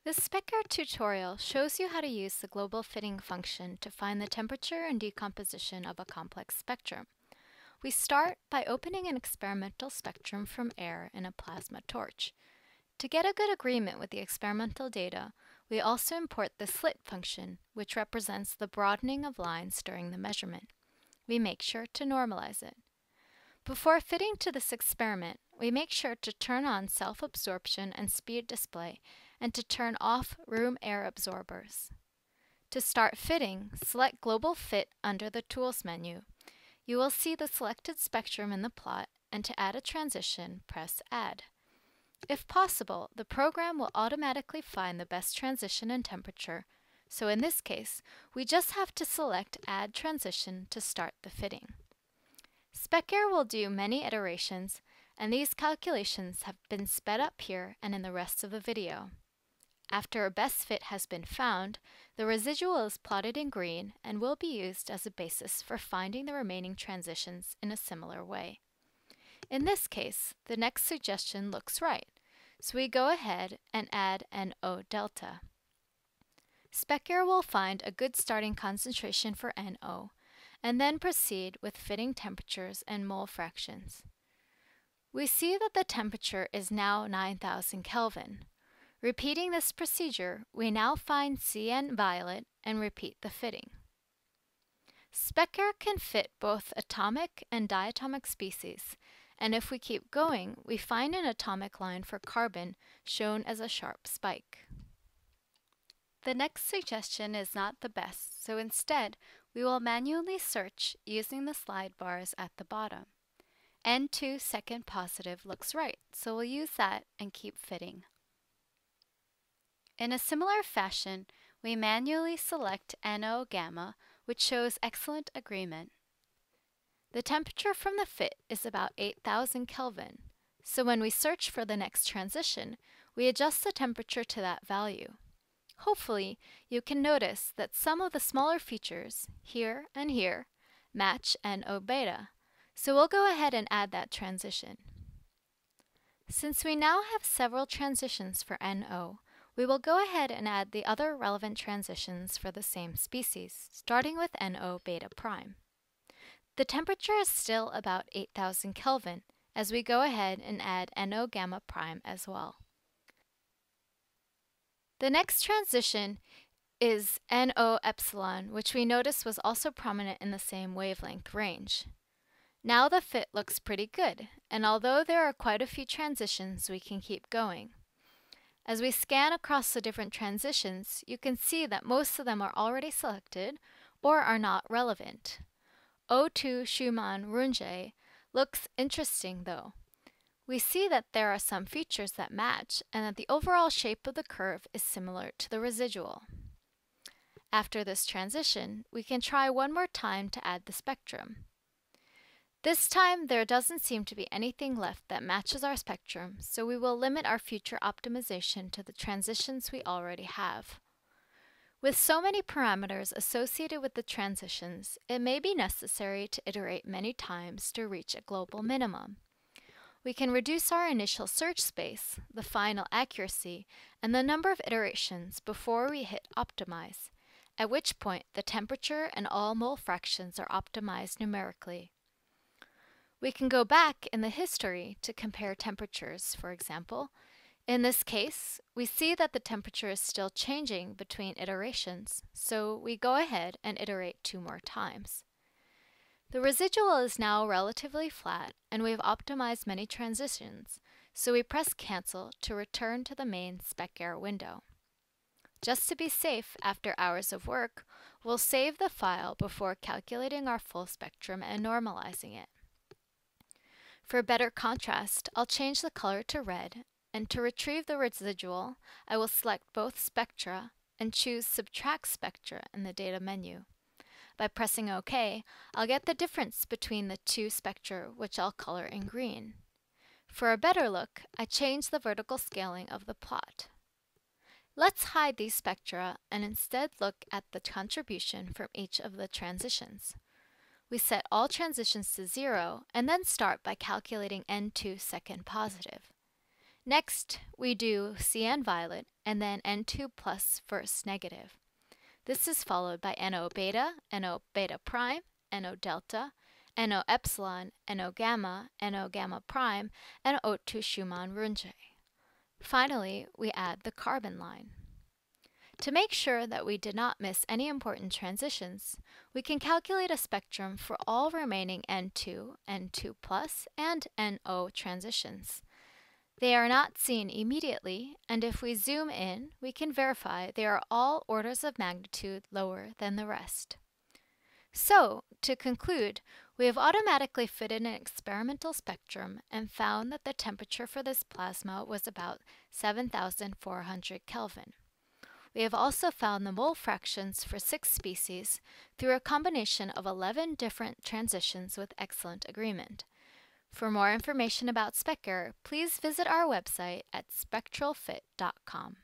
This Specair tutorial shows you how to use the global fitting function to find the temperature and decomposition of a complex spectrum. We start by opening an experimental spectrum from air in a plasma torch. To get a good agreement with the experimental data, we also import the slit function, which represents the broadening of lines during the measurement. We make sure to normalize it. Before fitting to this experiment, we make sure to turn on self-absorption and speed display and to turn off room air absorbers. To start fitting, select Global Fit under the Tools menu. You will see the selected spectrum in the plot, and to add a transition, press Add. If possible, the program will automatically find the best transition and temperature, so in this case, we just have to select Add Transition to start the fitting. Specair will do many iterations, and these calculations have been sped up here and in the rest of the video. After a best fit has been found, the residual is plotted in green and will be used as a basis for finding the remaining transitions in a similar way. In this case, the next suggestion looks right, so we go ahead and add NO delta. Specair will find a good starting concentration for NO, and then proceed with fitting temperatures and mole fractions. We see that the temperature is now 9,000 Kelvin. Repeating this procedure, we now find CN violet and repeat the fitting. Specair can fit both atomic and diatomic species, and if we keep going, we find an atomic line for carbon shown as a sharp spike. The next suggestion is not the best, so instead, we will manually search using the slide bars at the bottom. N2 second positive looks right, so we'll use that and keep fitting. In a similar fashion, we manually select NO gamma, which shows excellent agreement. The temperature from the fit is about 8,000 Kelvin, so when we search for the next transition, we adjust the temperature to that value. Hopefully, you can notice that some of the smaller features, here and here, match NO beta, so we'll go ahead and add that transition. Since we now have several transitions for NO, we will go ahead and add the other relevant transitions for the same species, starting with NO beta prime. The temperature is still about 8,000 Kelvin, as we go ahead and add NO gamma prime as well. The next transition is NO epsilon, which we notice was also prominent in the same wavelength range. Now the fit looks pretty good, and although there are quite a few transitions, we can keep going. As we scan across the different transitions, you can see that most of them are already selected or are not relevant. O2 Schumann-Runge looks interesting though. We see that there are some features that match and that the overall shape of the curve is similar to the residual. After this transition, we can try one more time to add the spectrum. This time, there doesn't seem to be anything left that matches our spectrum, so we will limit our future optimization to the transitions we already have. With so many parameters associated with the transitions, it may be necessary to iterate many times to reach a global minimum. We can reduce our initial search space, the final accuracy, and the number of iterations before we hit optimize, at which point the temperature and all mole fractions are optimized numerically. We can go back in the history to compare temperatures, for example. In this case, we see that the temperature is still changing between iterations, so we go ahead and iterate 2 more times. The residual is now relatively flat, and we've optimized many transitions, so we press Cancel to return to the main Specair window. Just to be safe after hours of work, we'll save the file before calculating our full spectrum and normalizing it. For better contrast, I'll change the color to red, and to retrieve the residual, I will select both spectra and choose Subtract Spectra in the Data menu. By pressing OK, I'll get the difference between the 2 spectra, which I'll color in green. For a better look, I change the vertical scaling of the plot. Let's hide these spectra and instead look at the contribution from each of the transitions. We set all transitions to 0 and then start by calculating N2 second positive. Next, we do cyan violet and then N2 plus first negative. This is followed by NO beta, NO beta prime, NO delta, NO epsilon, NO gamma prime, and O2 Schumann Runge. Finally, we add the carbon line. To make sure that we did not miss any important transitions, we can calculate a spectrum for all remaining N2, N2+, and NO transitions. They are not seen immediately, and if we zoom in, we can verify they are all orders of magnitude lower than the rest. So, to conclude, we have automatically fitted an experimental spectrum and found that the temperature for this plasma was about 7,400 Kelvin. We have also found the mole fractions for 6 species through a combination of 11 different transitions with excellent agreement. For more information about Specair, please visit our website at SpectralFit.com.